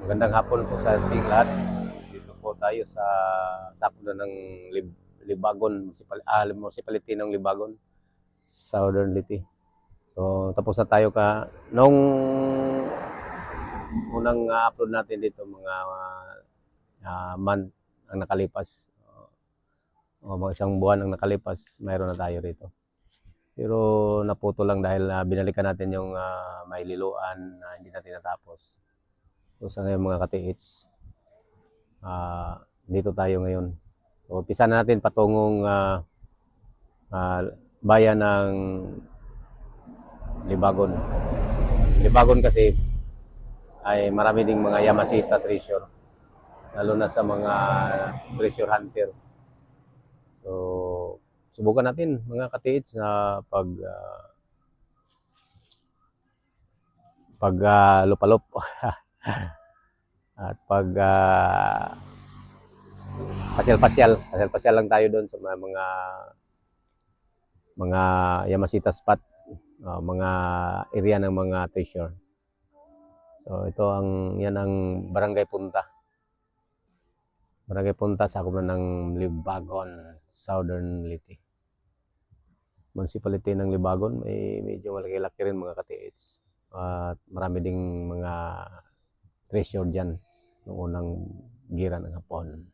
Magandang hapon po sa ating lahat. Dito po tayo sa sakop ng Municipality ng Libagon, Southern Liti. So tapos na tayo nung unang upload natin dito mga month ang nakalipas. Mga isang buwan ang nakalipas, mayroon na tayo rito. Pero naputo lang dahil binalikan natin yung Maililuan na hindi natin natapos. So sa ngayon mga ka-TH, dito tayo ngayon. So umpisa na natin patungong bayan ng Libagon. Libagon kasi ay marami ding mga Yamashita treasure, lalo na sa mga treasure hunter. So subukan natin mga ka-TH na lupalop at pasyal lang tayo doon sa mga Yamashita spot, mga area ng mga treasure. So yan ang Barangay Punta. Barangay Punta sakop na ng Libagon, Southern Liti. Municipality ng Libagon, medyo malaki-laki rin mga ka-TH. At marami ding mga treasure dyan noong unang gira ng Hapon.